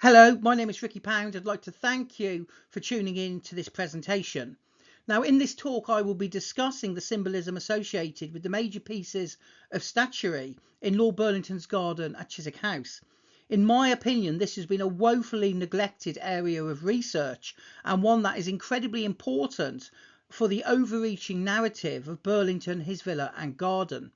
Hello, my name is Ricky Pound. I'd like to thank you for tuning in to this presentation. Now, in this talk, I will be discussing the symbolism associated with the major pieces of statuary in Lord Burlington's garden at Chiswick House. In my opinion, this has been a woefully neglected area of research and one that is incredibly important for the overreaching narrative of Burlington, his villa and garden.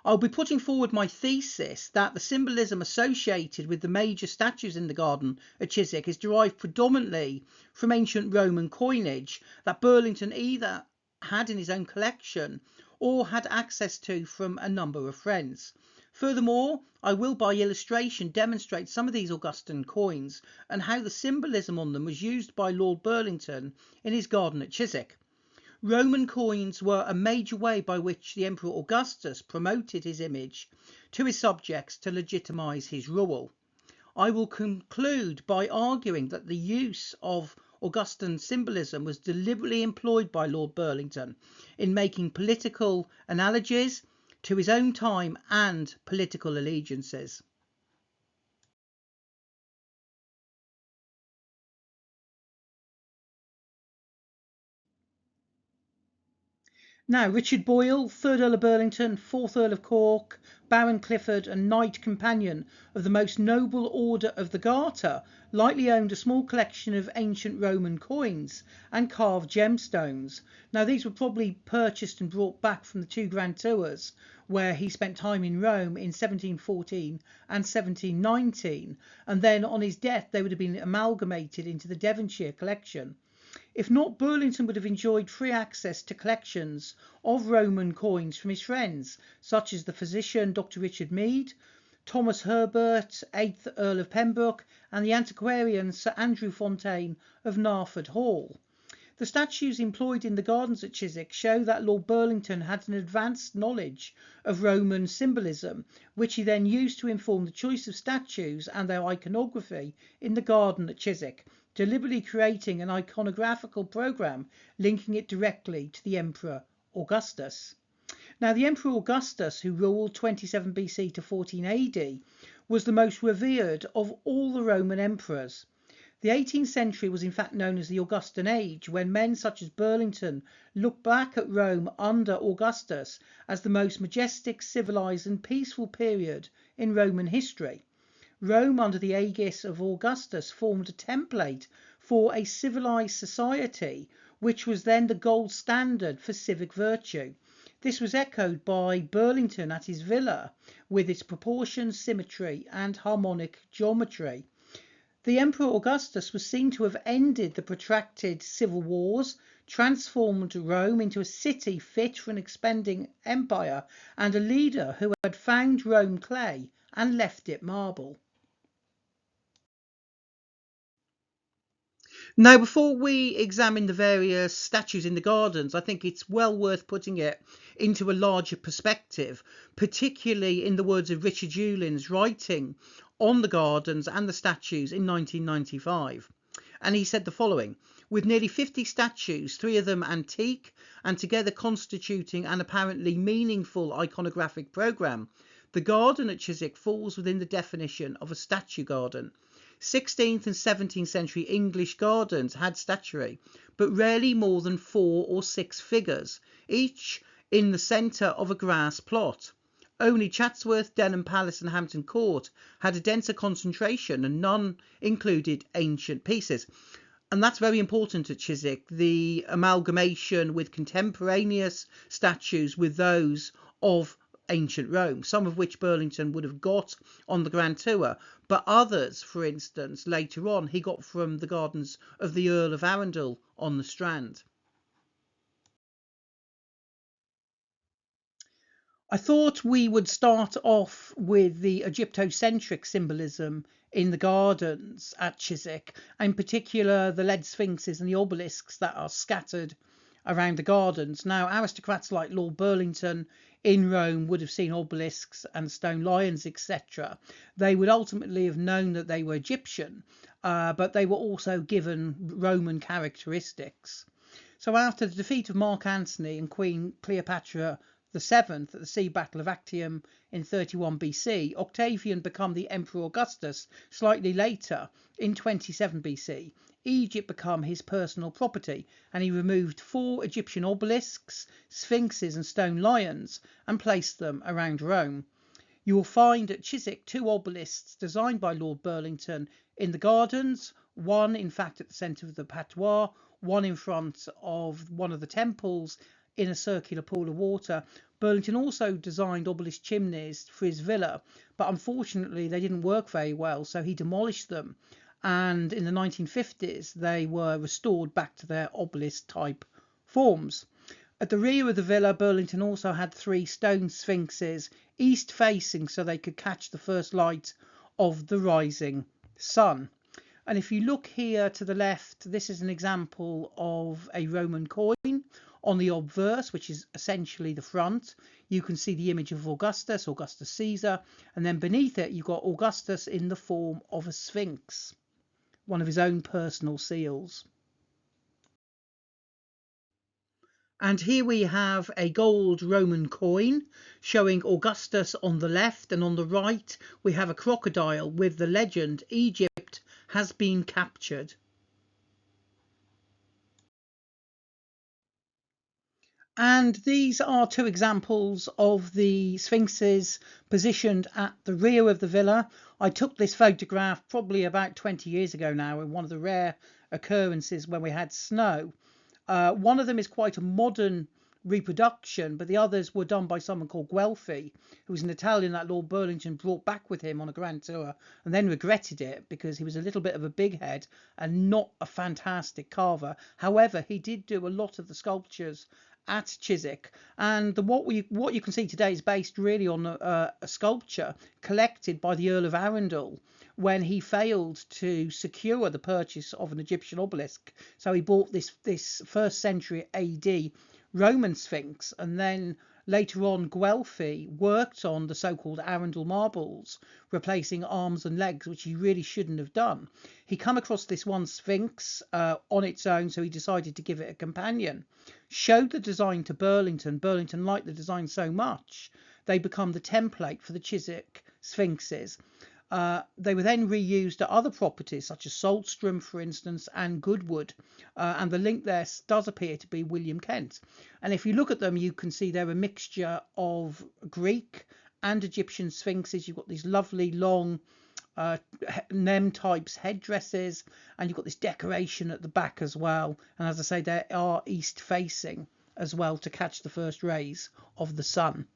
I'll be putting forward my thesis that the symbolism associated with the major statues in the garden at Chiswick is derived predominantly from ancient Roman coinage that Burlington either had in his own collection or had access to from a number of friends. Furthermore, I will by illustration demonstrate some of these Augustan coins and how the symbolism on them was used by Lord Burlington in his garden at Chiswick. Roman coins were a major way by which the Emperor Augustus promoted his image to his subjects to legitimise his rule. I will conclude by arguing that the use of Augustan symbolism was deliberately employed by Lord Burlington in making political analogies to his own time and political allegiances. Now, Richard Boyle, 3rd Earl of Burlington, 4th Earl of Cork, Baron Clifford and Knight Companion of the most noble order of the Garter, likely owned a small collection of ancient Roman coins and carved gemstones. Now, these were probably purchased and brought back from the two grand tours where he spent time in Rome in 1714 and 1719, and then on his death they would have been amalgamated into the Devonshire collection. If not, Burlington would have enjoyed free access to collections of Roman coins from his friends, such as the physician Dr. Richard Mead, Thomas Herbert, 8th Earl of Pembroke, and the antiquarian Sir Andrew Fontaine of Narford Hall. The statues employed in the gardens at Chiswick show that Lord Burlington had an advanced knowledge of Roman symbolism, which he then used to inform the choice of statues and their iconography in the garden at Chiswick, deliberately creating an iconographical program linking it directly to the Emperor Augustus. Now, the Emperor Augustus, who ruled 27 BC to 14 AD, was the most revered of all the Roman emperors. The 18th century was in fact known as the Augustan Age, when men such as Burlington looked back at Rome under Augustus as the most majestic, civilized and peaceful period in Roman history. Rome under the aegis of Augustus formed a template for a civilized society, which was then the gold standard for civic virtue. This was echoed by Burlington at his villa, with its proportions, symmetry and harmonic geometry. The Emperor Augustus was seen to have ended the protracted civil wars, transformed Rome into a city fit for an expanding empire, and a leader who had found Rome clay and left it marble. Now, before we examine the various statues in the gardens, I think it's well worth putting it into a larger perspective, particularly in the words of Richard Hewlin's writing on the gardens and the statues in 1995. And he said the following: with nearly 50 statues, 3 of them antique, and together constituting an apparently meaningful iconographic programme, the garden at Chiswick falls within the definition of a statue garden. 16th and 17th century English gardens had statuary, but rarely more than 4 or 6 figures, each in the centre of a grass plot. Only Chatsworth, Denham Palace and Hampton Court had a denser concentration, and none included ancient pieces. And that's very important at Chiswick, the amalgamation with contemporaneous statues with those of ancient Rome, some of which Burlington would have got on the Grand Tour, but others, for instance, later on, he got from the gardens of the Earl of Arundel on the Strand. I thought we would start off with the Egyptocentric symbolism in the gardens at Chiswick, in particular the lead sphinxes and the obelisks that are scattered around the gardens. Now, aristocrats like Lord Burlington in Rome would have seen obelisks and stone lions, etc. They would ultimately have known that they were Egyptian, but they were also given Roman characteristics. So after the defeat of Mark Antony and Queen Cleopatra VII at the Sea Battle of Actium in 31 BC, Octavian became the Emperor Augustus slightly later in 27 BC. Egypt became his personal property, and he removed 4 Egyptian obelisks, sphinxes and stone lions and placed them around Rome. You will find at Chiswick 2 obelisks designed by Lord Burlington in the gardens, one in fact at the centre of the patois, one in front of one of the temples in a circular pool of water. Burlington also designed obelisk chimneys for his villa, but unfortunately they didn't work very well, so he demolished them, and in the 1950s they were restored back to their obelisk type forms. At the rear of the villa, Burlington also had 3 stone sphinxes, east facing, so they could catch the first light of the rising sun. And if you look here to the left, this is an example of a Roman coin. On the obverse, which is essentially the front, you can see the image of Augustus Caesar, and then beneath it you've got Augustus in the form of a sphinx, one of his own personal seals. And here we have a gold Roman coin showing Augustus on the left, and on the right we have a crocodile with the legend, Egypt has been captured. And these are 2 examples of the sphinxes positioned at the rear of the villa. I took this photograph probably about 20 years ago now, in one of the rare occurrences when we had snow. One of them is quite a modern reproduction, but the others were done by someone called Guelfi, who was an Italian that Lord Burlington brought back with him on a grand tour and then regretted it because he was a little bit of a big head and not a fantastic carver. However, he did do a lot of the sculptures at Chiswick, and what you can see today is based really on a sculpture collected by the Earl of Arundel when he failed to secure the purchase of an Egyptian obelisk. So he bought this 1st century AD Roman Sphinx, and then later on Guelfi worked on the so-called Arundel marbles, replacing arms and legs, which he really shouldn't have done. He come across this one Sphinx on its own, so he decided to give it a companion. Showed the design to Burlington. Burlington liked the design so much they become the template for the Chiswick Sphinxes. They were then reused at other properties such as Saltstrom, for instance, and Goodwood, and the link there does appear to be William Kent. And if you look at them, you can see they're a mixture of Greek and Egyptian sphinxes. You've got these lovely long Nem types headdresses, and you've got this decoration at the back as well. And as I say, they are east facing as well to catch the first rays of the sun.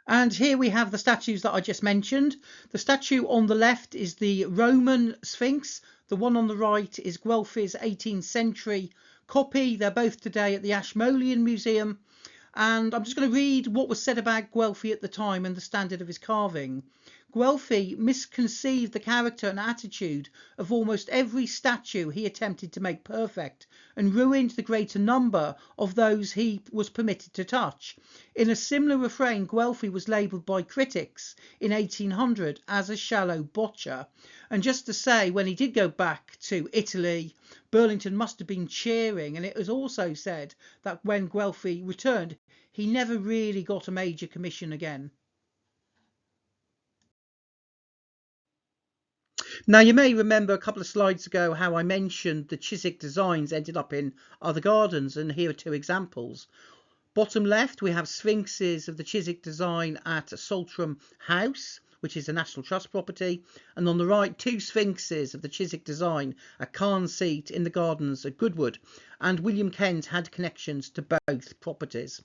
And here we have the statues that I just mentioned. The statue on the left is the Roman Sphinx. The one on the right is Guelfi's 18th century copy. They're both today at the Ashmolean Museum. And I'm just going to read what was said about Guelfi at the time and the standard of his carving. Guelfi misconceived the character and attitude of almost every statue he attempted to make perfect, and ruined the greater number of those he was permitted to touch. In a similar refrain, Guelfi was labelled by critics in 1800 as a shallow botcher. And just to say, when he did go back to Italy, Burlington must have been cheering, and it was also said that when Guelfi returned, he never really got a major commission again. Now, you may remember a couple of slides ago how I mentioned the Chiswick designs ended up in other gardens, and here are 2 examples. Bottom left, we have sphinxes of the Chiswick design at Saltram House, which is a National Trust property, and on the right, 2 sphinxes of the Chiswick design at Carn Seat in the gardens at Goodwood, and William Kent had connections to both properties.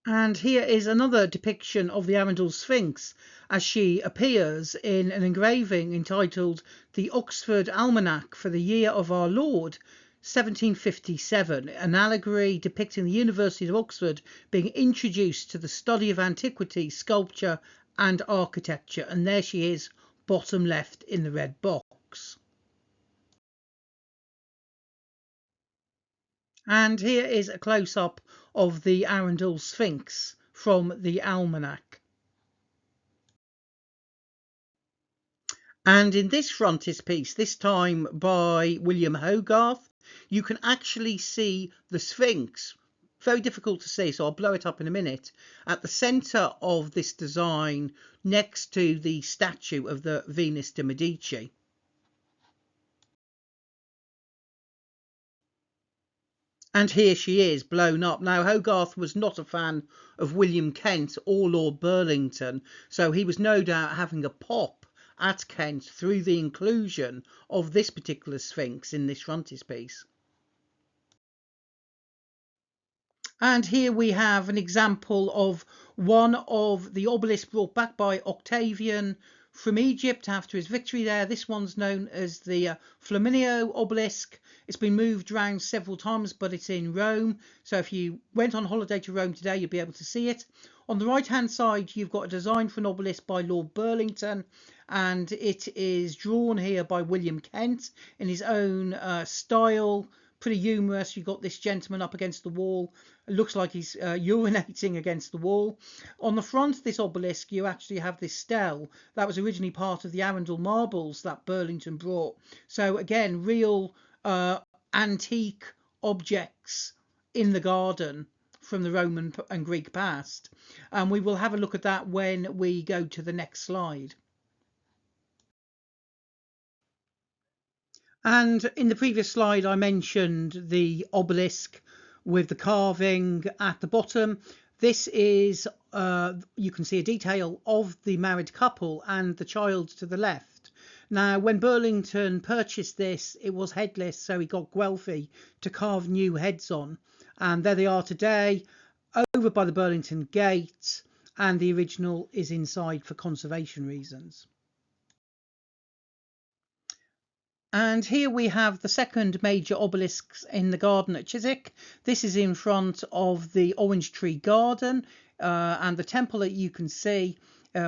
And here is another depiction of the Arundel Sphinx as she appears in an engraving entitled The Oxford Almanac for the Year of Our Lord 1757, an allegory depicting the University of Oxford being introduced to the study of antiquity, sculpture and architecture. And there she is, bottom left in the red box. And here is a close-up of the Arundel Sphinx from the Almanac. And in this frontispiece, this time by William Hogarth, you can actually see the Sphinx. Very difficult to see, so I'll blow it up in a minute. At the centre of this design, next to the statue of the Venus de Medici. And here she is, blown up. Now, Hogarth was not a fan of William Kent or Lord Burlington, so he was no doubt having a pop at Kent through the inclusion of this particular Sphinx in this frontispiece. And here we have an example of one of the obelisks brought back by Octavian from Egypt after his victory there. This one's known as the Flaminio obelisk. It's been moved around several times, but it's in Rome. So if you went on holiday to Rome today, you'll be able to see it. On the right hand side, you've got a design for an obelisk by Lord Burlington, and it is drawn here by William Kent in his own style. Pretty humorous. You've got this gentleman up against the wall. It looks like he's urinating against the wall. On the front of this obelisk, you actually have this stele that was originally part of the Arundel marbles that Burlington brought. So again, real antique objects in the garden from the Roman and Greek past. And we will have a look at that when we go to the next slide. And in the previous slide, I mentioned the obelisk with the carving at the bottom. This is, you can see a detail of the married couple and the child to the left. Now, when Burlington purchased this, it was headless, so he got Guelphy to carve new heads on. And there they are today, over by the Burlington Gate, and the original is inside for conservation reasons. And here we have the second major obelisk in the garden at Chiswick. This is in front of the orange tree garden, and the temple that you can see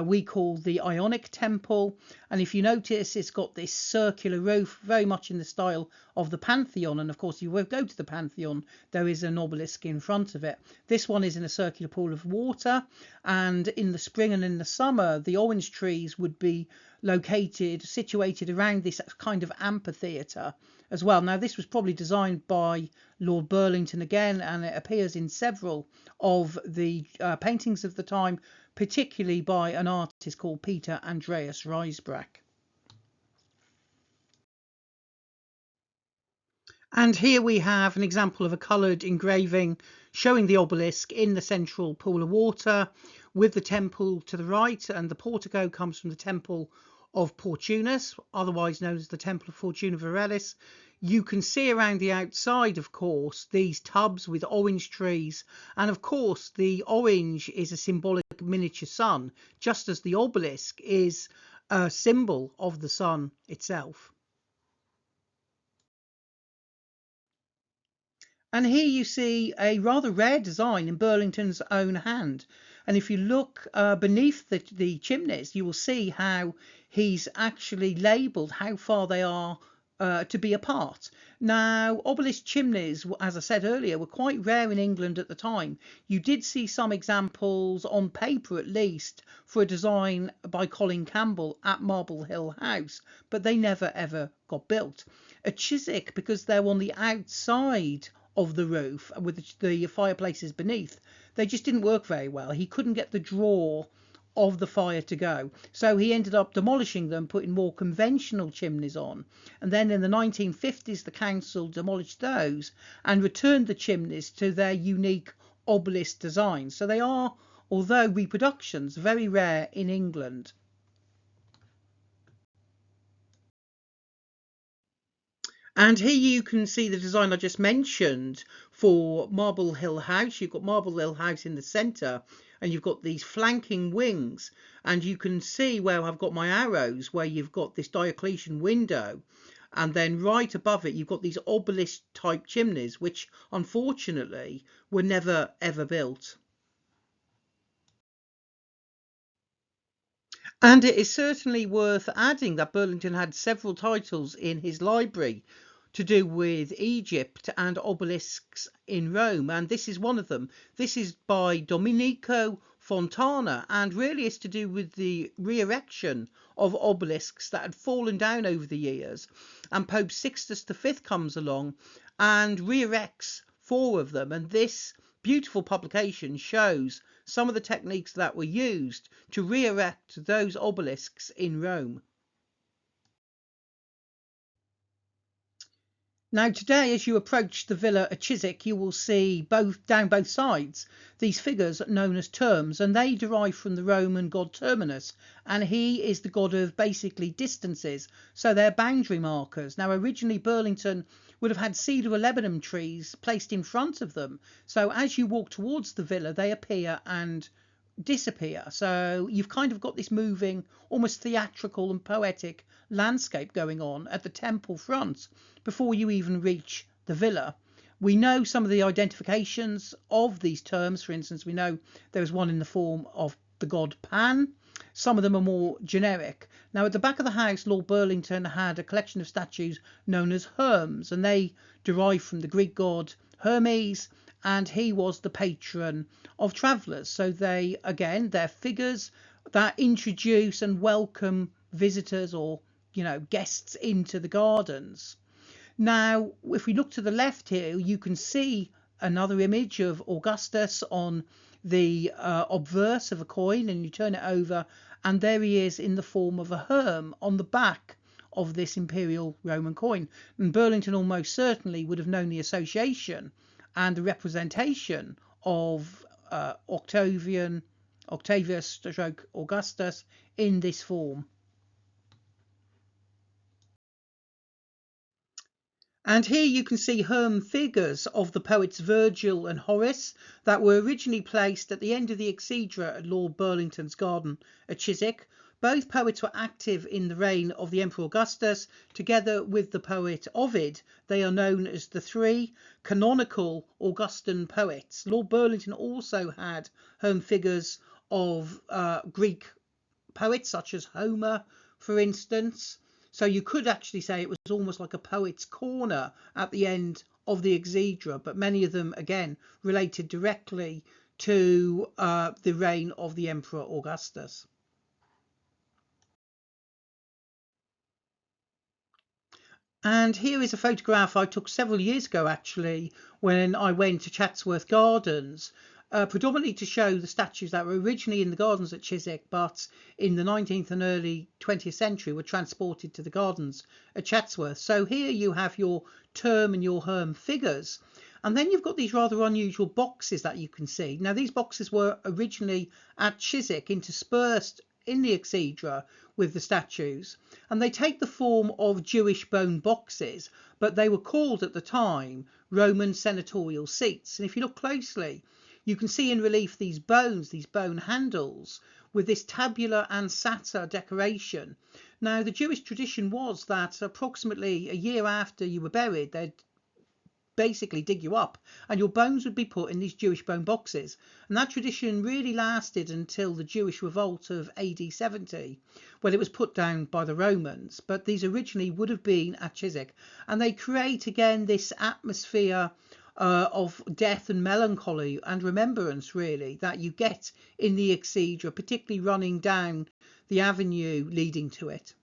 we call the Ionic Temple. And if you notice, it's got this circular roof, very much in the style of the Pantheon. And of course, you will go to the Pantheon, there is an obelisk in front of it. This one is in a circular pool of water, and in the spring and in the summer, the orange trees would be situated around this kind of amphitheatre as well. Now, this was probably designed by Lord Burlington again, and it appears in several of the paintings of the time, particularly by an artist called Peter Andreas Rysbrack. And here we have an example of a coloured engraving showing the obelisk in the central pool of water with the temple to the right, and the portico comes from the temple of Portunus, otherwise known as the Temple of Fortuna Virilis. You can see around the outside, of course, these tubs with orange trees, and of course the orange is a symbolic miniature sun, just as the obelisk is a symbol of the sun itself. And here you see a rather rare design in Burlington's own hand. And if you look beneath the chimneys, you will see how he's actually labelled how far they are to be apart. Now, obelisk chimneys, as I said earlier, were quite rare in England at the time. You did see some examples, on paper at least, for a design by Colin Campbell at Marble Hill House, but they never ever got built. At Chiswick, because they're on the outside of the roof with the fireplaces beneath, they just didn't work very well. He couldn't get the draw of the fire to go, so he ended up demolishing them, putting more conventional chimneys on. And then in the 1950s the council demolished those and returned the chimneys to their unique obelisk design. So they are, although reproductions, very rare in England. And here you can see the design I just mentioned for Marble Hill House. You've got Marble Hill House in the centre, and you've got these flanking wings, and you can see where I've got my arrows, where you've got this Diocletian window, and then right above it you've got these obelisk type chimneys, which unfortunately were never ever built. And it is certainly worth adding that Burlington had several titles in his library to do with Egypt and obelisks in Rome, and this is one of them. This is by Domenico Fontana, and really it's to do with the re-erection of obelisks that had fallen down over the years, and Pope Sixtus V comes along and re-erects 4 of them, and this beautiful publication shows some of the techniques that were used to re-erect those obelisks in Rome. Now today, as you approach the villa at Chiswick, you will see down both sides these figures known as terms, and they derive from the Roman god Terminus, and he is the god of basically distances, so they're boundary markers. Now originally Burlington would have had cedar or Lebanon trees placed in front of them, so as you walk towards the villa they appear and disappear, so you've kind of got this moving, almost theatrical and poetic landscape going on at the temple front before you even reach the villa. We know some of the identifications of these terms. For instance, we know there's one in the form of the god Pan. Some of them are more generic. Now at the back of the house, Lord Burlington had a collection of statues known as Hermes, and they derive from the Greek god Hermes, and he was the patron of travellers. So they're figures that introduce and welcome visitors or guests into the gardens. Now if we look to the left here, you can see another image of Augustus on the obverse of a coin, and you turn it over and there he is in the form of a herm on the back of this imperial Roman coin. And Burlington almost certainly would have known the association and the representation of Octavius / Augustus in this form. And here you can see herm figures of the poets Virgil and Horace that were originally placed at the end of the exedra at Lord Burlington's garden at Chiswick. Both poets were active in the reign of the Emperor Augustus. Together with the poet Ovid, they are known as the 3 canonical Augustan poets. Lord Burlington also had herm figures of Greek poets such as Homer, for instance. So you could actually say it was almost like a poet's corner at the end of the exedra, but many of them again related directly to the reign of the Emperor Augustus. And here is a photograph I took several years ago actually when I went to Chatsworth Gardens, predominantly to show the statues that were originally in the gardens at Chiswick, but in the 19th and early 20th century were transported to the gardens at Chatsworth. So here you have your term and your herm figures, and then you've got these rather unusual boxes that you can see. Now these boxes were originally at Chiswick interspersed in the exedra with the statues, and they take the form of Jewish bone boxes, but they were called at the time Roman senatorial seats. And if you look closely, you can see in relief these bones, these bone handles, with this tabular and satyr decoration. Now the Jewish tradition was that approximately a year after you were buried, they'd basically dig you up and your bones would be put in these Jewish bone boxes, and that tradition really lasted until the Jewish revolt of AD 70 when it was put down by the Romans. But these originally would have been at Chiswick, and they create again this atmosphere of death and melancholy and remembrance really that you get in the exedra, particularly running down the avenue leading to it.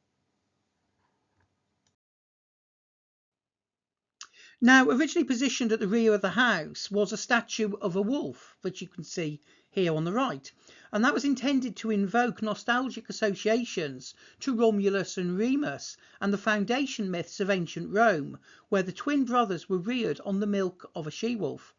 Now, originally positioned at the rear of the house was a statue of a wolf, which you can see here on the right, and that was intended to invoke nostalgic associations to Romulus and Remus and the foundation myths of ancient Rome, where the twin brothers were reared on the milk of a she-wolf.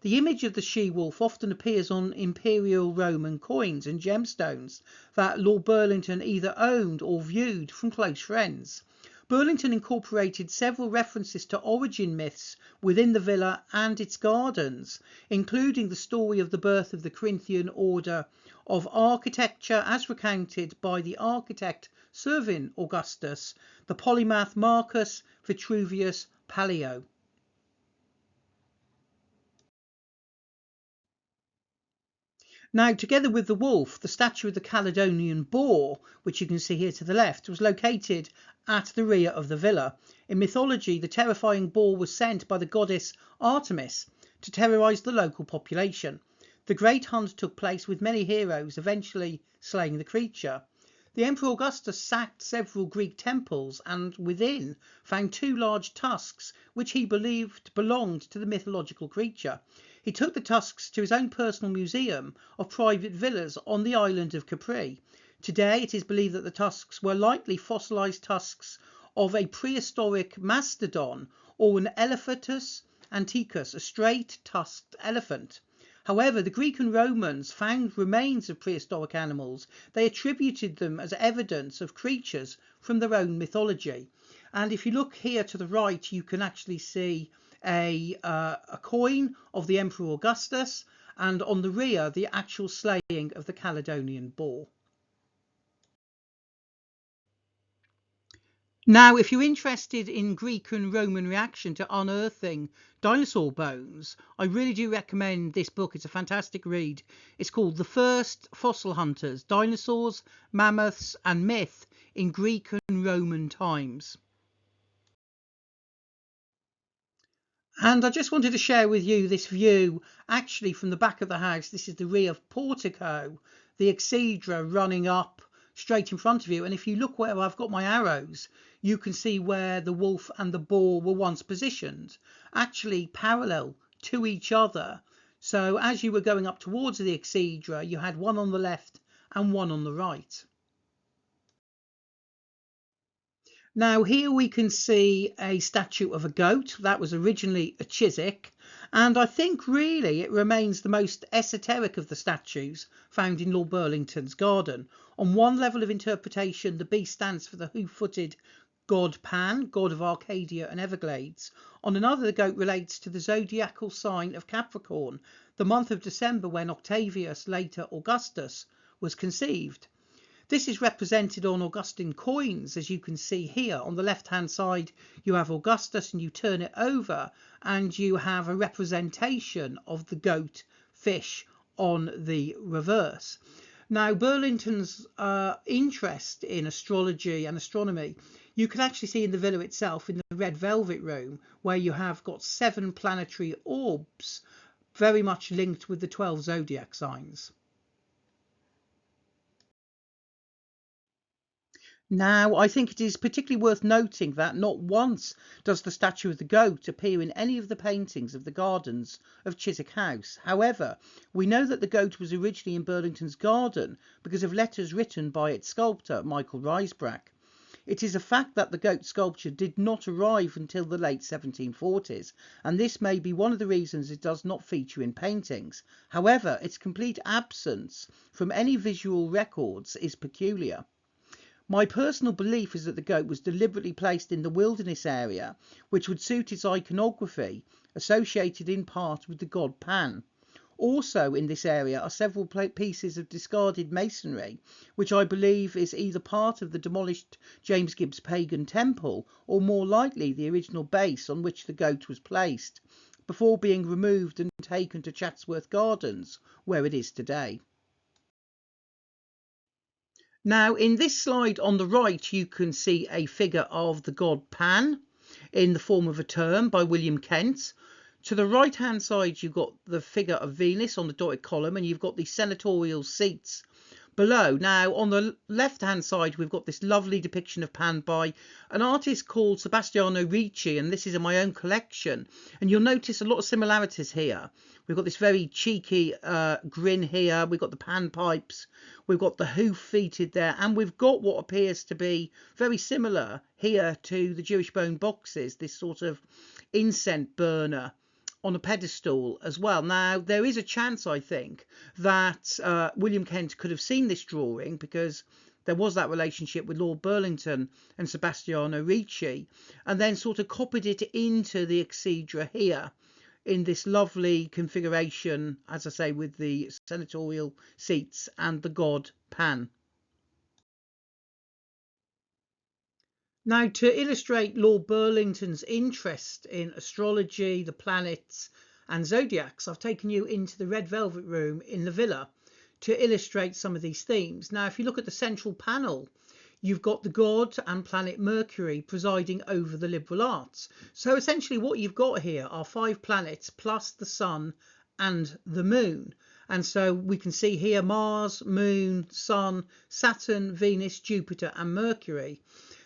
The image of the she-wolf often appears on imperial Roman coins and gemstones that Lord Burlington either owned or viewed from close friends. Burlington incorporated several references to origin myths within the villa and its gardens, including the story of the birth of the Corinthian order of architecture as recounted by the architect Servin Augustus, the polymath Marcus Vitruvius Pallio. Now, together with the wolf, the statue of the Caledonian boar, which you can see here to the left, was located at the rear of the villa. In mythology, the terrifying boar was sent by the goddess Artemis to terrorize the local population. The great hunt took place with many heroes eventually slaying the creature. The Emperor Augustus sacked several Greek temples and within found 2 large tusks which he believed belonged to the mythological creature. He took the tusks to his own personal museum of private villas on the island of Capri. Today it is believed that the tusks were likely fossilized tusks of a prehistoric mastodon or an Elephantus antiquus, a straight tusked elephant. However, the Greek and Romans found remains of prehistoric animals. They attributed them as evidence of creatures from their own mythology. And if you look here to the right, you can actually see a coin of the Emperor Augustus, and on the rear, the actual slaying of the Caledonian boar. Now, if you're interested in Greek and Roman reaction to unearthing dinosaur bones, I really do recommend this book. It's a fantastic read. It's called The First Fossil Hunters, Dinosaurs, Mammoths and Myth in Greek and Roman Times. And I just wanted to share with you this view actually from the back of the house. This is the rear portico, the exedra running up straight in front of you. And if you look where I've got my arrows, you can see where the wolf and the boar were once positioned, actually parallel to each other. So as you were going up towards the exedra, you had one on the left and one on the right. Now here we can see a statue of a goat that was originally a Chiswick, and I think really it remains the most esoteric of the statues found in Lord Burlington's garden. On one level of interpretation, the beast stands for the hoof-footed god Pan, god of Arcadia and Everglades. On another, the goat relates to the zodiacal sign of Capricorn, the month of December when Octavius, later Augustus, was conceived. This is represented on Augustan coins, as you can see here. On the left hand side you have Augustus, and you turn it over and you have a representation of the goat fish on the reverse. Now Burlington's interest in astrology and astronomy you can actually see in the villa itself, in the red velvet room, where you have got 7 planetary orbs very much linked with the 12 zodiac signs. Now, I think it is particularly worth noting that not once does the statue of the goat appear in any of the paintings of the gardens of Chiswick House. However, we know that the goat was originally in Burlington's garden because of letters written by its sculptor, Michael Risebrough. It is a fact that the goat sculpture did not arrive until the late 1740s, and this may be one of the reasons it does not feature in paintings. However, its complete absence from any visual records is peculiar. My personal belief is that the goat was deliberately placed in the wilderness area, which would suit its iconography, associated in part with the god Pan. Also in this area are several pieces of discarded masonry, which I believe is either part of the demolished James Gibbs pagan temple, or more likely the original base on which the goat was placed, before being removed and taken to Chatsworth Gardens, where it is today. Now in this slide on the right you can see a figure of the god Pan in the form of a term by William Kent. To the right hand side you've got the figure of Venus on the dotted column, and you've got the senatorial seats below. Now on the left hand side we've got this lovely depiction of Pan by an artist called Sebastiano Ricci, and this is in my own collection, and you'll notice a lot of similarities here. We've got this very cheeky grin here, we've got the pan pipes, we've got the hoof-feeted there, and we've got what appears to be very similar here to the Jewish bone boxes, this sort of incense burner on a pedestal as well. Now there is a chance, I think, that William Kent could have seen this drawing, because there was that relationship with Lord Burlington and Sebastiano Ricci, and then sort of copied it into the exedra here in this lovely configuration, as I say, with the senatorial seats and the god Pan. Now, to illustrate Lord Burlington's interest in astrology, the planets and zodiacs, I've taken you into the red velvet room in the villa to illustrate some of these themes. Now, if you look at the central panel, you've got the god and planet Mercury presiding over the liberal arts. So essentially what you've got here are 5 planets plus the sun and the moon. And so we can see here Mars, Moon, Sun, Saturn, Venus, Jupiter and Mercury.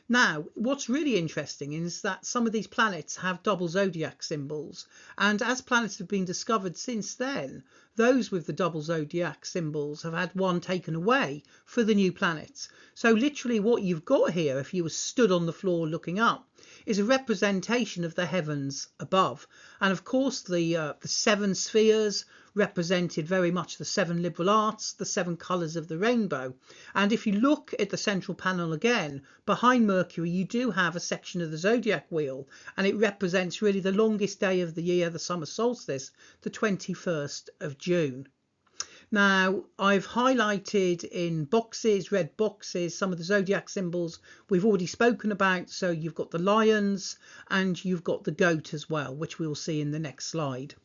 Now, what's really interesting is that some of these planets have double zodiac symbols, and as planets have been discovered since then, those with the double zodiac symbols have had one taken away for the new planets. So literally what you've got here, if you were stood on the floor looking up, is a representation of the heavens above. And of course the seven spheres represented very much the seven liberal arts, the seven colours of the rainbow. And if you look at the central panel again, behind Mercury you do have a section of the zodiac wheel, and it represents really the longest day of the year, the summer solstice, the 21st of June. Now, I've highlighted in boxes, red boxes, some of the zodiac symbols we've already spoken about. So you've got the lions and you've got the goat as well, which we will see in the next slide.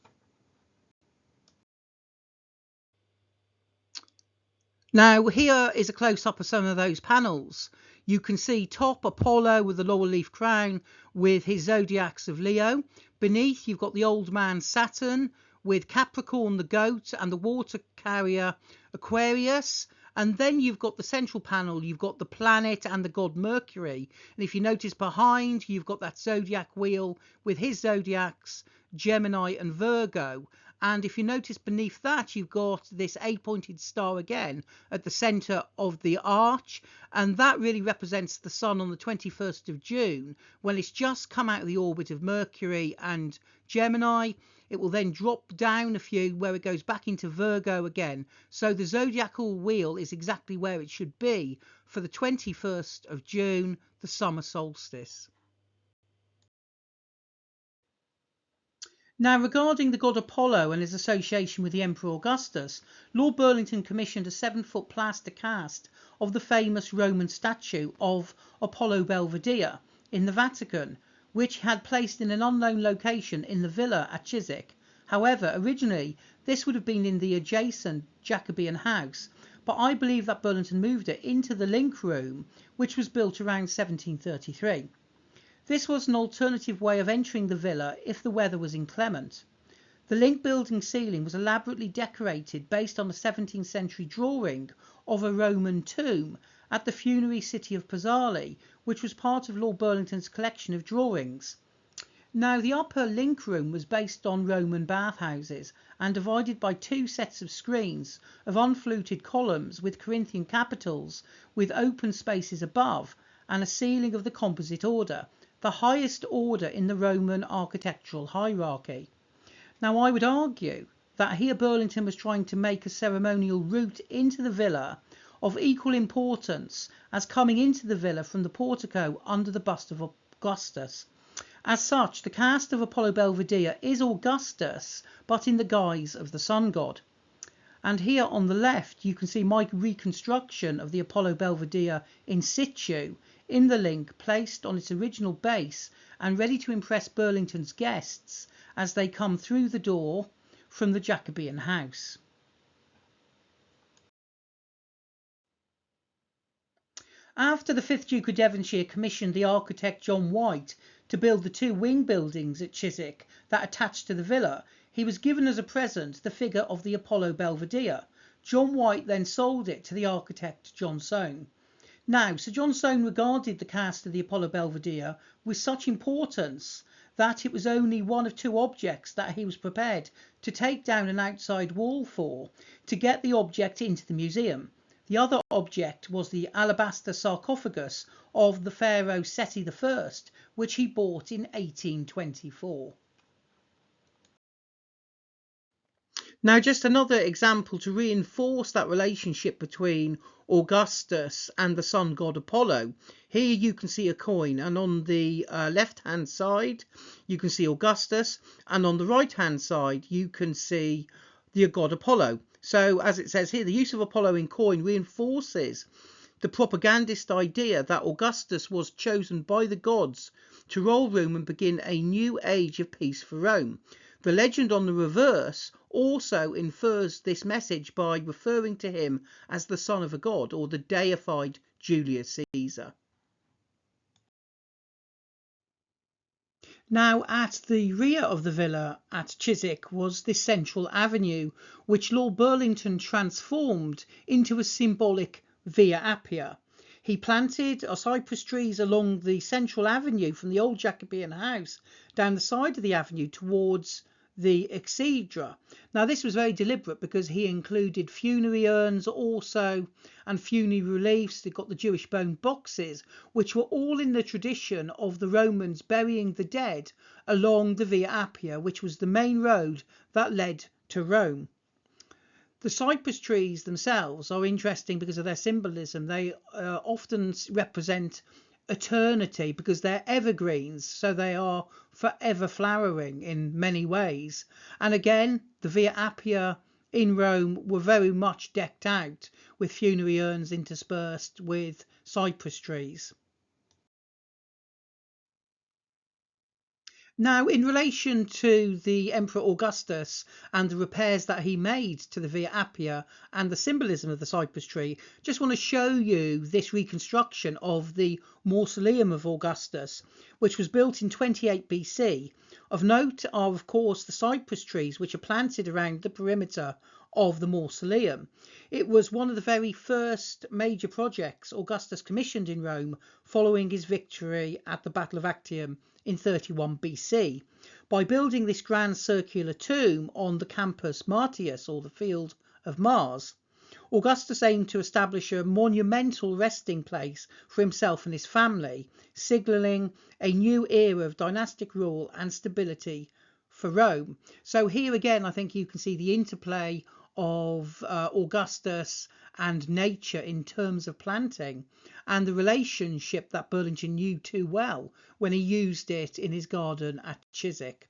Now, here is a close-up of some of those panels. You can see top Apollo with the laurel leaf crown with his zodiacs of Leo. Beneath, you've got the old man Saturn with Capricorn, the goat, and the water carrier Aquarius. And then you've got the central panel, you've got the planet and the god Mercury. And if you notice behind, you've got that zodiac wheel with his zodiacs, Gemini and Virgo. And if you notice beneath that, you've got this 8-pointed star again at the centre of the arch. And that really represents the sun on the 21st of June, when it's just come out of the orbit of Mercury and Gemini. It will then drop down a few where it goes back into Virgo again. So the zodiacal wheel is exactly where it should be for the 21st of June, the summer solstice. Now, regarding the god Apollo and his association with the Emperor Augustus, Lord Burlington commissioned a 7-foot plaster cast of the famous Roman statue of Apollo Belvedere in the Vatican, which he had placed in an unknown location in the villa at Chiswick. However, originally this would have been in the adjacent Jacobean house, but I believe that Burlington moved it into the link room, which was built around 1733. This was an alternative way of entering the villa if the weather was inclement. The link building ceiling was elaborately decorated based on a 17th century drawing of a Roman tomb at the funerary city of Pizzali, which was part of Lord Burlington's collection of drawings. Now, the upper link room was based on Roman bathhouses and divided by 2 sets of screens of unfluted columns with Corinthian capitals with open spaces above and a ceiling of the composite order, the highest order in the Roman architectural hierarchy. Now, I would argue that here Burlington was trying to make a ceremonial route into the villa of equal importance as coming into the villa from the portico under the bust of Augustus. As such, the cast of Apollo Belvedere is Augustus, but in the guise of the sun god. And here on the left, you can see my reconstruction of the Apollo Belvedere in situ in the link, placed on its original base and ready to impress Burlington's guests as they come through the door from the Jacobean house. After the 5th Duke of Devonshire commissioned the architect John White to build the 2 wing buildings at Chiswick that attached to the villa, he was given as a present the figure of the Apollo Belvedere. John White then sold it to the architect John Soane. Now, Sir John Soane regarded the cast of the Apollo Belvedere with such importance that it was only one of 2 objects that he was prepared to take down an outside wall for to get the object into the museum. The other object was the alabaster sarcophagus of the pharaoh Seti I, which he bought in 1824. Now, just another example to reinforce that relationship between Augustus and the sun god Apollo. Here you can see a coin, and on the left hand side you can see Augustus, and on the right hand side you can see the god Apollo. So as it says here, the use of Apollo in coin reinforces the propagandist idea that Augustus was chosen by the gods to rule Rome and begin a new age of peace for Rome. The legend on the reverse also infers this message by referring to him as the son of a god, or the deified Julius Caesar. Now, at the rear of the villa at Chiswick was this central avenue, which Lord Burlington transformed into a symbolic Via Appia. He planted cypress trees along the central avenue from the old Jacobean house down the side of the avenue towards the exedra. Now, this was very deliberate because he included funerary urns also and funerary reliefs. They've got the Jewish bone boxes, which were all in the tradition of the Romans burying the dead along the Via Appia, which was the main road that led to Rome. The cypress trees themselves are interesting because of their symbolism. They often represent eternity because they're evergreens, so they are forever flowering in many ways. And again, the Via Appia in Rome were very much decked out with funerary urns interspersed with cypress trees. Now, in relation to the Emperor Augustus and the repairs that he made to the Via Appia and the symbolism of the cypress tree, just want to show you this reconstruction of the mausoleum of Augustus, which was built in 28 BC. Of note are, of course, the cypress trees which are planted around the perimeter of the mausoleum. It was one of the very first major projects Augustus commissioned in Rome following his victory at the Battle of Actium in 31 BC. By building this grand circular tomb on the Campus Martius, or the Field of Mars, Augustus aimed to establish a monumental resting place for himself and his family, signalling a new era of dynastic rule and stability for Rome. So here again, I think you can see the interplay of Augustus and nature in terms of planting, and the relationship that Burlington knew too well when he used it in his garden at Chiswick.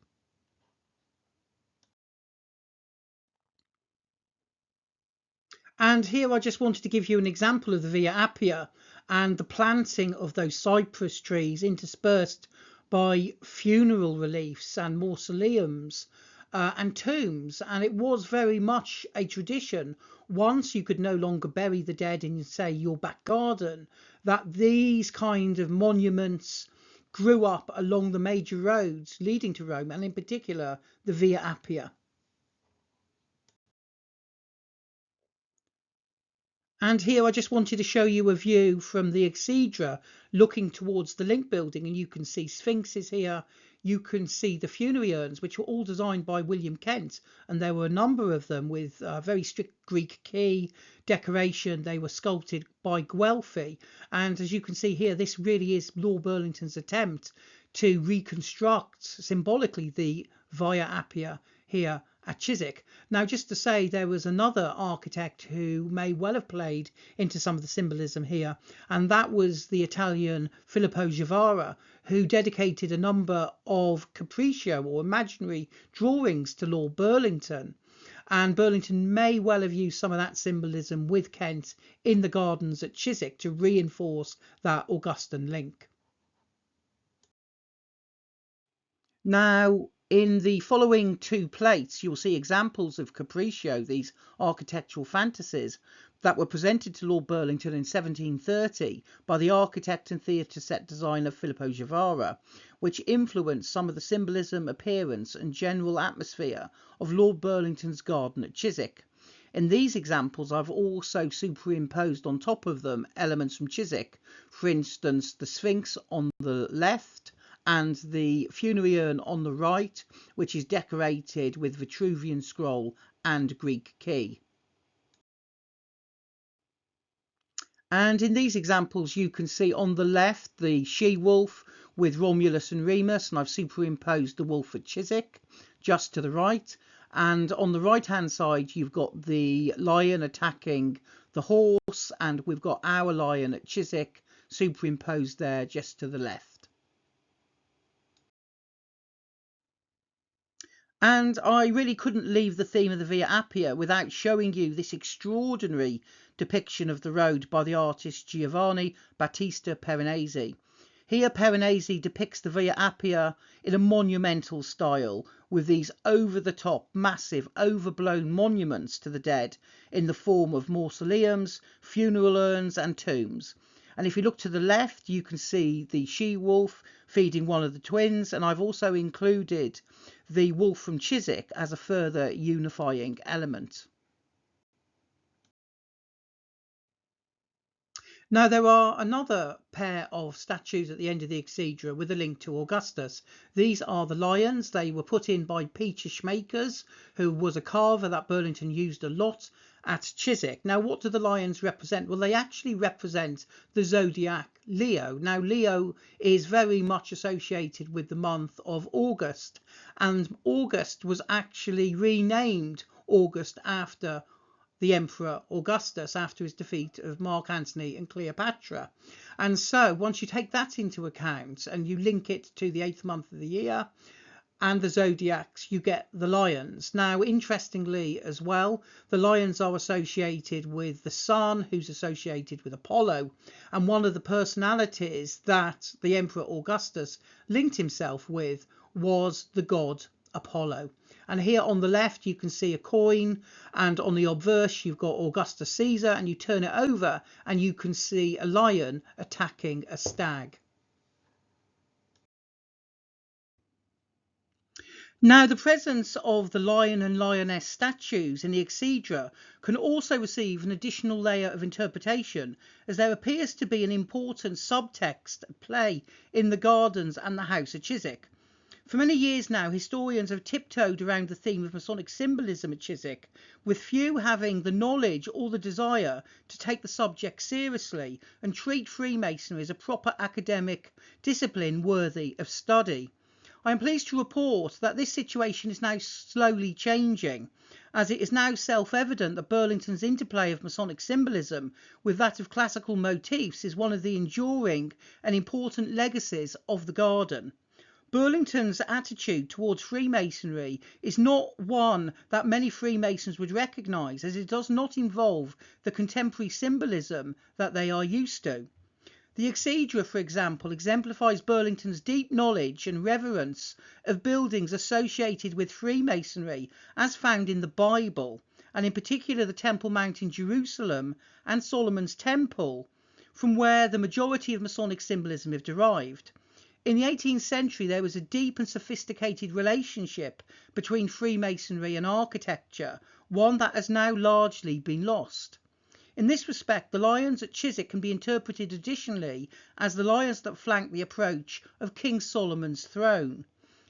And here I just wanted to give you an example of the Via Appia and the planting of those cypress trees interspersed by funeral reliefs and mausoleums and tombs. And it was very much a tradition, once you could no longer bury the dead in, say, your back garden, that these kind of monuments grew up along the major roads leading to Rome, and in particular the Via Appia. And here I just wanted to show you a view from the exedra looking towards the Link building, and you can see sphinxes here. You can see the funerary urns, which were all designed by William Kent, and there were a number of them with very strict Greek key decoration. They were sculpted by Guelphi, and as you can see here, this really is Lord Burlington's attempt to reconstruct symbolically the Via Appia here at Chiswick. Now, just to say, there was another architect who may well have played into some of the symbolism here, and that was the Italian Filippo Givara, who dedicated a number of capriccio or imaginary drawings to Lord Burlington. And Burlington may well have used some of that symbolism with Kent in the gardens at Chiswick to reinforce that Augustan link. Now, in the following two plates, you'll see examples of capriccio, these architectural fantasies that were presented to Lord Burlington in 1730 by the architect and theatre set designer Filippo Givara, which influenced some of the symbolism, appearance and general atmosphere of Lord Burlington's garden at Chiswick. In these examples, I've also superimposed on top of them elements from Chiswick, for instance, the Sphinx on the left, and the funerary urn on the right, which is decorated with Vitruvian scroll and Greek key. And in these examples, you can see on the left the she-wolf with Romulus and Remus, and I've superimposed the wolf at Chiswick just to the right. And on the right-hand side, you've got the lion attacking the horse, and we've got our lion at Chiswick superimposed there just to the left. And I really couldn't leave the theme of the Via Appia without showing you this extraordinary depiction of the road by the artist Giovanni Battista Piranesi. Here Piranesi depicts the Via Appia in a monumental style, with these over-the-top, massive, overblown monuments to the dead in the form of mausoleums, funeral urns and tombs. And if you look to the left, you can see the she-wolf feeding one of the twins, and I've also included the wolf from Chiswick as a further unifying element. Now there are another pair of statues at the end of the exedra with a link to Augustus. These are the lions. They were put in by Peter Schmakers, who was a carver that Burlington used a lot at Chiswick. Now what do the lions represent? Well, they actually represent the zodiac Leo. Now Leo is very much associated with the month of August, and August was actually renamed August after the Emperor Augustus after his defeat of Mark Antony and Cleopatra. And so once you take that into account and you link it to the 8th month of the year and the zodiacs, you get the lions. Now interestingly as well, the lions are associated with the sun, who's associated with Apollo, and one of the personalities that the Emperor Augustus linked himself with was the god Apollo. And here on the left you can see a coin, and on the obverse you've got Augustus Caesar, and you turn it over and you can see a lion attacking a stag. Now the presence of the lion and lioness statues in the exedra can also receive an additional layer of interpretation, as there appears to be an important subtext at play in the gardens and the house at Chiswick. For many years now, historians have tiptoed around the theme of Masonic symbolism at Chiswick, with few having the knowledge or the desire to take the subject seriously and treat Freemasonry as a proper academic discipline worthy of study. I am pleased to report that this situation is now slowly changing, as it is now self-evident that Burlington's interplay of Masonic symbolism with that of classical motifs is one of the enduring and important legacies of the garden. Burlington's attitude towards Freemasonry is not one that many Freemasons would recognise, as it does not involve the contemporary symbolism that they are used to. The exedra, for example, exemplifies Burlington's deep knowledge and reverence of buildings associated with Freemasonry as found in the Bible, and in particular the Temple Mount in Jerusalem and Solomon's Temple, from where the majority of Masonic symbolism is derived. In the 18th century, there was a deep and sophisticated relationship between Freemasonry and architecture, one that has now largely been lost. In this respect, the lions at Chiswick can be interpreted additionally as the lions that flank the approach of King Solomon's throne.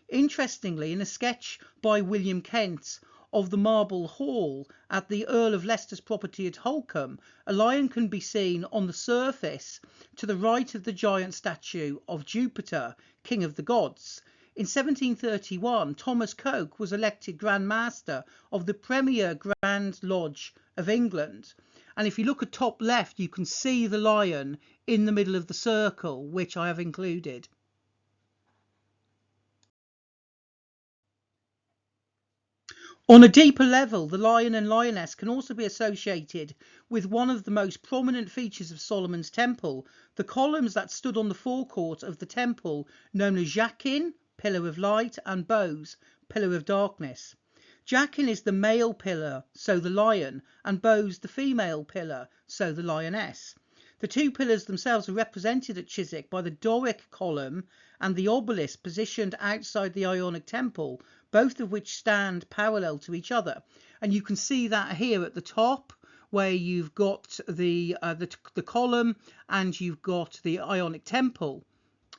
Interestingly, in a sketch by William Kent of the Marble Hall at the Earl of Leicester's property at Holkham, a lion can be seen on the surface to the right of the giant statue of Jupiter, King of the Gods. In 1731, Thomas Coke was elected Grand Master of the Premier Grand Lodge of England. And if you look at top left, you can see the lion in the middle of the circle, which I have included. On a deeper level, the lion and lioness can also be associated with one of the most prominent features of Solomon's Temple, the columns that stood on the forecourt of the temple, known as Jachin, pillar of light, and Bose, pillar of darkness. Jachin is the male pillar, so the lion, and Bose the female pillar, so the lioness. The two pillars themselves are represented at Chiswick by the Doric column and the obelisk positioned outside the Ionic temple, both of which stand parallel to each other. And you can see that here at the top, where you've got the column and you've got the Ionic temple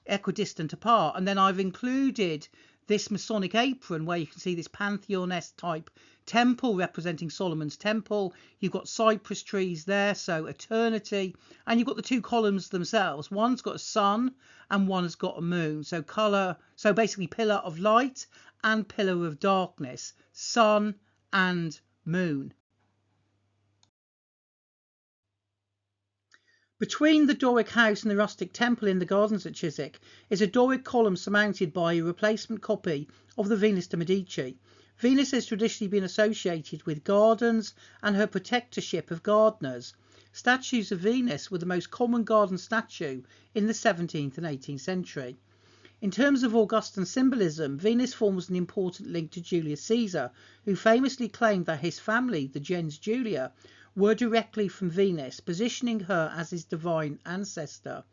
equidistant apart. And then I've included this Masonic apron where you can see this Pantheon-esque type temple representing Solomon's Temple. You've got cypress trees there, so eternity, and you've got the two columns themselves. One's got a sun and one has got a moon, so basically pillar of light and pillar of darkness, sun and moon. Between the Doric house and the rustic temple in the gardens at Chiswick is a Doric column surmounted by a replacement copy of the Venus de Medici. Venus has traditionally been associated with gardens and her protectorship of gardeners. Statues of Venus were the most common garden statue in the 17th and 18th century. In terms of Augustan symbolism, Venus forms an important link to Julius Caesar, who famously claimed that his family, the gens Julia, were directly from Venus, positioning her as his divine ancestor.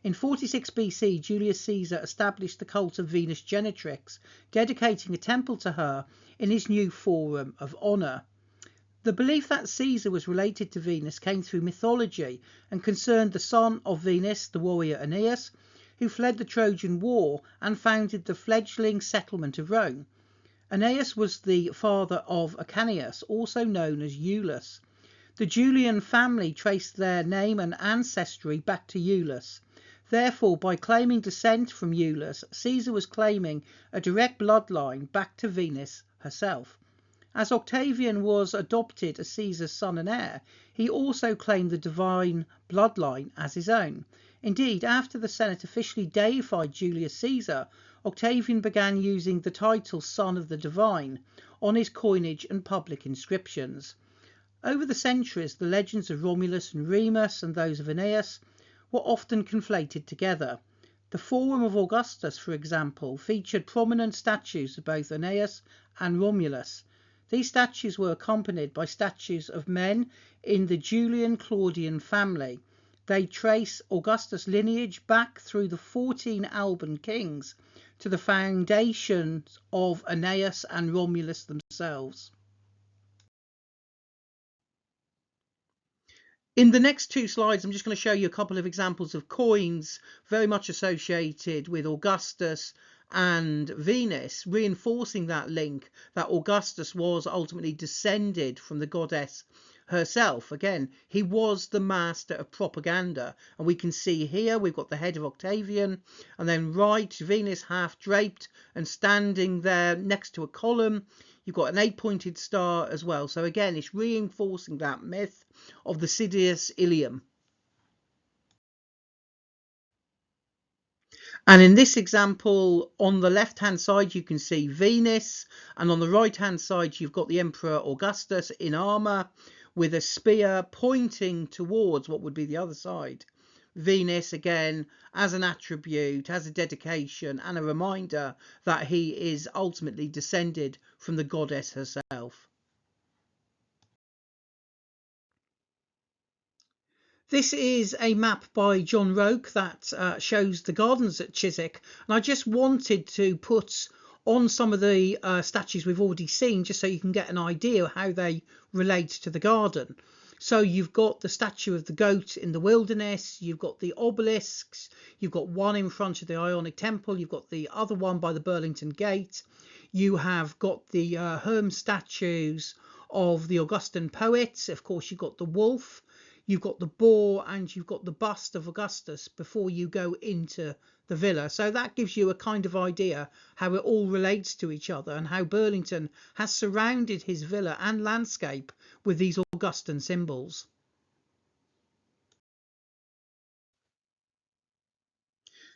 In 46 BC, Julius Caesar established the cult of Venus Genetrix, dedicating a temple to her in his new Forum of Honour. The belief that Caesar was related to Venus came through mythology and concerned the son of Venus, the warrior Aeneas, who fled the Trojan War and founded the fledgling settlement of Rome. Aeneas was the father of Ascanius, also known as Iulus. The Julian family traced their name and ancestry back to Iulus. Therefore, by claiming descent from Iulus, Caesar was claiming a direct bloodline back to Venus herself. As Octavian was adopted as Caesar's son and heir, he also claimed the divine bloodline as his own. Indeed, after the Senate officially deified Julius Caesar, Octavian began using the title Son of the Divine on his coinage and public inscriptions. Over the centuries, the legends of Romulus and Remus and those of Aeneas were often conflated together. The Forum of Augustus, for example, featured prominent statues of both Aeneas and Romulus. These statues were accompanied by statues of men in the Julian-Claudian family. They trace Augustus' lineage back through the 14 Alban kings to the foundations of Aeneas and Romulus themselves. In the next two slides, I'm just going to show you a couple of examples of coins very much associated with Augustus and Venus, reinforcing that link that Augustus was ultimately descended from the goddess herself. Again, he was the master of propaganda, and we can see here we've got the head of Octavian, and then right, Venus half draped and standing there next to a column. You've got an 8-pointed star as well. So again, it's reinforcing that myth of the Sidious Ilium. And in this example, on the left-hand side, you can see Venus, and on the right-hand side, you've got the Emperor Augustus in armour with a spear pointing towards what would be the other side. Venus, again, as an attribute, as a dedication, and a reminder that he is ultimately descended from the goddess herself. This is a map by John Roke that shows the gardens at Chiswick, and I just wanted to put on some of the statues we've already seen, just so you can get an idea of how they relate to the garden. So you've got the statue of the goat in the wilderness, you've got the obelisks, you've got one in front of the Ionic Temple, you've got the other one by the Burlington Gate, you have got the Herm statues of the Augustan poets, of course you've got the wolf, you've got the boar, and you've got the bust of Augustus before you go into the villa. So that gives you a kind of idea how it all relates to each other and how Burlington has surrounded his villa and landscape with these Augustan symbols.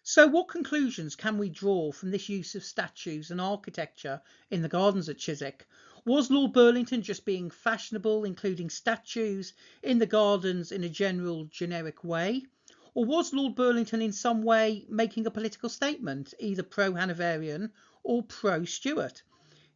So what conclusions can we draw from this use of statues and architecture in the gardens at Chiswick? Was Lord Burlington just being fashionable, including statues in the gardens in a general generic way? Or was Lord Burlington in some way making a political statement, either pro-Hanoverian or pro-Stuart?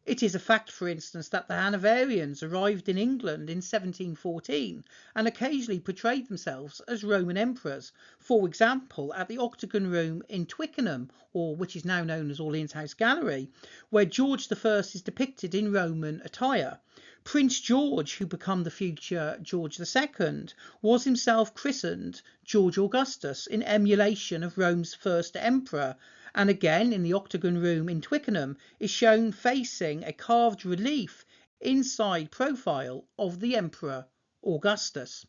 It is a fact, for instance, that the Hanoverians arrived in England in 1714 and occasionally portrayed themselves as Roman emperors. For example, at the Octagon Room in Twickenham, or which is now known as Orleans House Gallery, where George I is depicted in Roman attire. Prince George, who became the future George II, was himself christened George Augustus in emulation of Rome's first emperor, and again in the Octagon Room in Twickenham is shown facing a carved relief inside profile of the Emperor Augustus.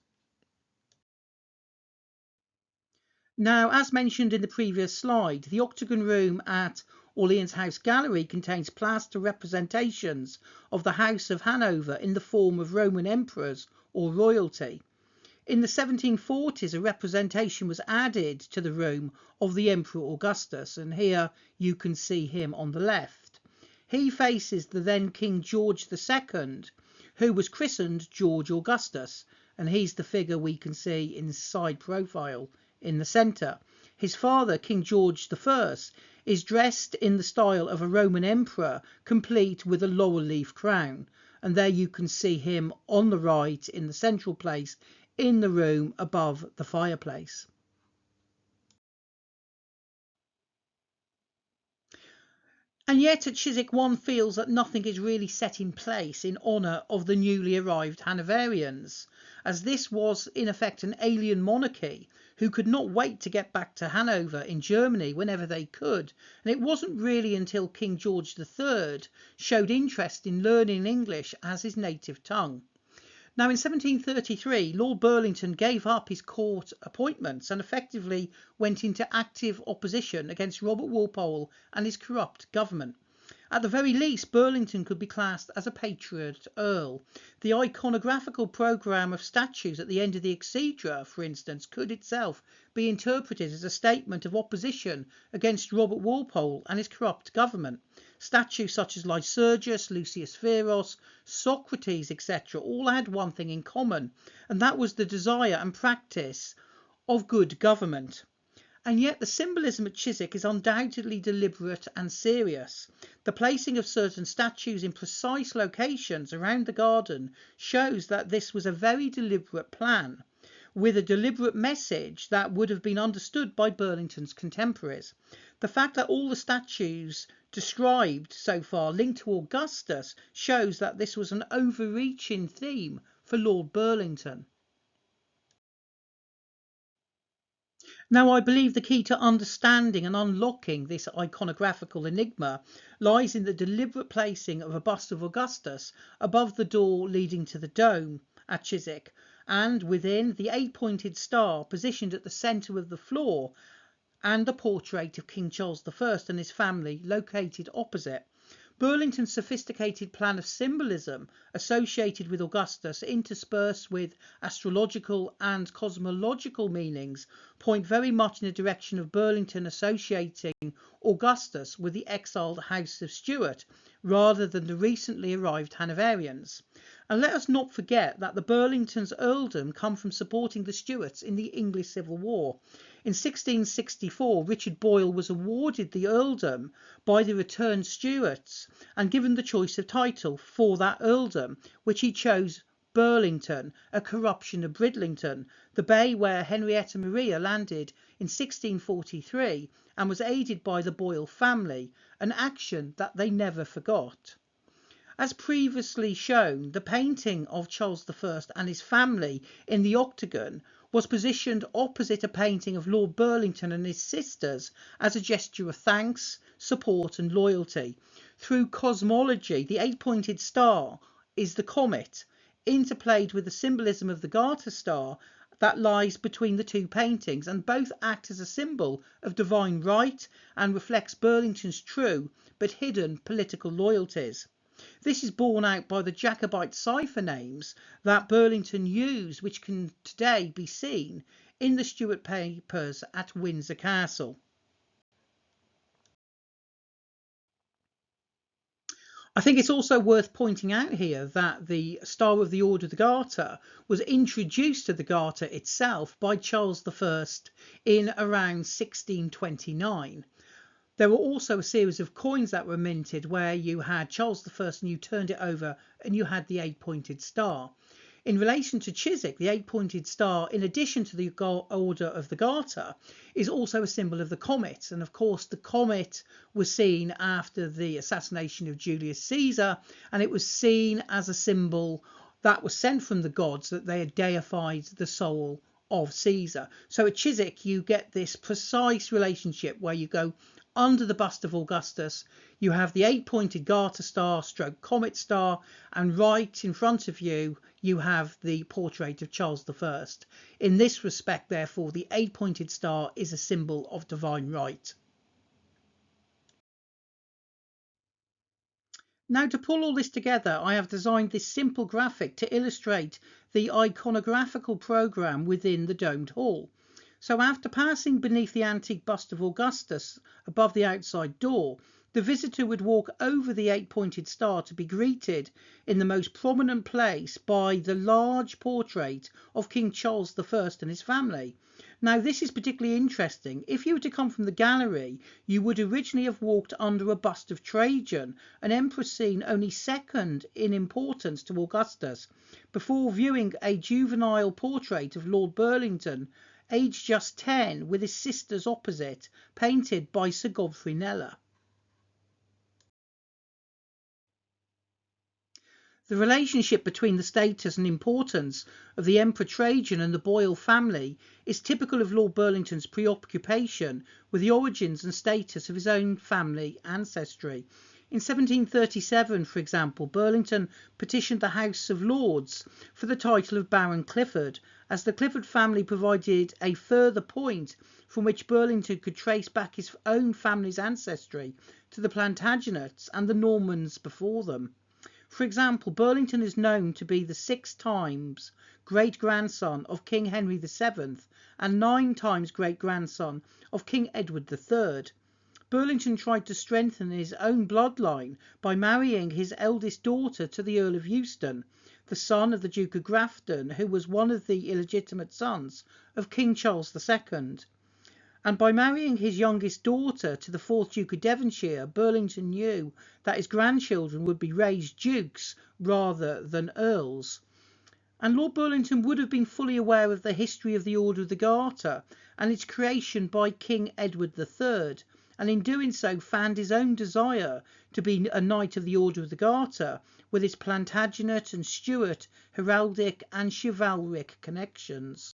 Now, as mentioned in the previous slide, the Octagon Room at Orleans House Gallery contains plaster representations of the House of Hanover in the form of Roman emperors or royalty. In the 1740s, a representation was added to the room of the Emperor Augustus, and here you can see him on the left. He faces the then King George II, who was christened George Augustus, and he's the figure we can see in side profile in the centre. His father, King George I, is dressed in the style of a Roman emperor, complete with a laurel leaf crown. And there you can see him on the right in the central place in the room above the fireplace. And yet at Chiswick one feels that nothing is really set in place in honour of the newly arrived Hanoverians, as this was in effect an alien monarchy who could not wait to get back to Hanover in Germany whenever they could, and it wasn't really until King George III showed interest in learning English as his native tongue. Now in 1733 Lord Burlington gave up his court appointments and effectively went into active opposition against Robert Walpole and his corrupt government. At the very least, Burlington could be classed as a patriot earl. The iconographical programme of statues at the end of the Exedra, for instance, could itself be interpreted as a statement of opposition against Robert Walpole and his corrupt government. Statues such as Lycurgus, Lucius Verus, Socrates, etc. all had one thing in common, and that was the desire and practice of good government. And yet the symbolism at Chiswick is undoubtedly deliberate and serious. The placing of certain statues in precise locations around the garden shows that this was a very deliberate plan, with a deliberate message that would have been understood by Burlington's contemporaries. The fact that all the statues described so far linked to Augustus shows that this was an overreaching theme for Lord Burlington. Now, I believe the key to understanding and unlocking this iconographical enigma lies in the deliberate placing of a bust of Augustus above the door leading to the dome at Chiswick, and within the 8-pointed star positioned at the centre of the floor, and the portrait of King Charles I and his family located opposite. Burlington's sophisticated plan of symbolism associated with Augustus, interspersed with astrological and cosmological meanings, point very much in the direction of Burlington associating Augustus with the exiled House of Stuart rather than the recently arrived Hanoverians. And let us not forget that the Burlington's earldom come from supporting the Stuarts in the English Civil War. In 1664, Richard Boyle was awarded the earldom by the returned Stuarts and given the choice of title for that earldom, which he chose Burlington, a corruption of Bridlington, the bay where Henrietta Maria landed in 1643 and was aided by the Boyle family, an action that they never forgot. As previously shown, the painting of Charles I and his family in the octagon was positioned opposite a painting of Lord Burlington and his sisters as a gesture of thanks, support and loyalty. Through cosmology, the 8-pointed star is the comet, interplayed with the symbolism of the Garter star that lies between the two paintings, and both act as a symbol of divine right and reflects Burlington's true but hidden political loyalties. This is borne out by the Jacobite cipher names that Burlington used, which can today be seen in the Stuart papers at Windsor Castle. I think it's also worth pointing out here that the Star of the Order of the Garter was introduced to the Garter itself by Charles I in around 1629. There were also a series of coins that were minted where you had Charles I and you turned it over and you had the 8-pointed star. In relation to Chiswick, the 8-pointed star, in addition to the Order of the Garter, is also a symbol of the comet. And of course, the comet was seen after the assassination of Julius Caesar, and it was seen as a symbol that was sent from the gods, that they had deified the soul of Caesar. So at Chiswick, you get this precise relationship where you go under the bust of Augustus, you have the 8-pointed Garter star stroke comet star, and right in front of you, you have the portrait of Charles I. In this respect, therefore, the 8-pointed star is a symbol of divine right. Now, to pull all this together, I have designed this simple graphic to illustrate the iconographical programme within the domed hall. So after passing beneath the antique bust of Augustus above the outside door, the visitor would walk over the 8-pointed star to be greeted in the most prominent place by the large portrait of King Charles I and his family. Now, this is particularly interesting. If you were to come from the gallery, you would originally have walked under a bust of Trajan, an emperor seen only second in importance to Augustus, before viewing a juvenile portrait of Lord Burlington, aged just 10, with his sisters opposite, painted by Sir Godfrey Kneller. The relationship between the status and importance of the Emperor Trajan and the Boyle family is typical of Lord Burlington's preoccupation with the origins and status of his own family ancestry. In 1737, for example, Burlington petitioned the House of Lords for the title of Baron Clifford, as the Clifford family provided a further point from which Burlington could trace back his own family's ancestry to the Plantagenets and the Normans before them. For example, Burlington is known to be the 6 times great-grandson of King Henry VII and 9 times great-grandson of King Edward III. Burlington tried to strengthen his own bloodline by marrying his eldest daughter to the Earl of Euston, the son of the Duke of Grafton, who was one of the illegitimate sons of King Charles II. And by marrying his youngest daughter to the 4th Duke of Devonshire, Burlington knew that his grandchildren would be raised dukes rather than earls. And Lord Burlington would have been fully aware of the history of the Order of the Garter and its creation by King Edward III, and in doing so fanned his own desire to be a Knight of the Order of the Garter, with its Plantagenet and Stuart heraldic and chivalric connections.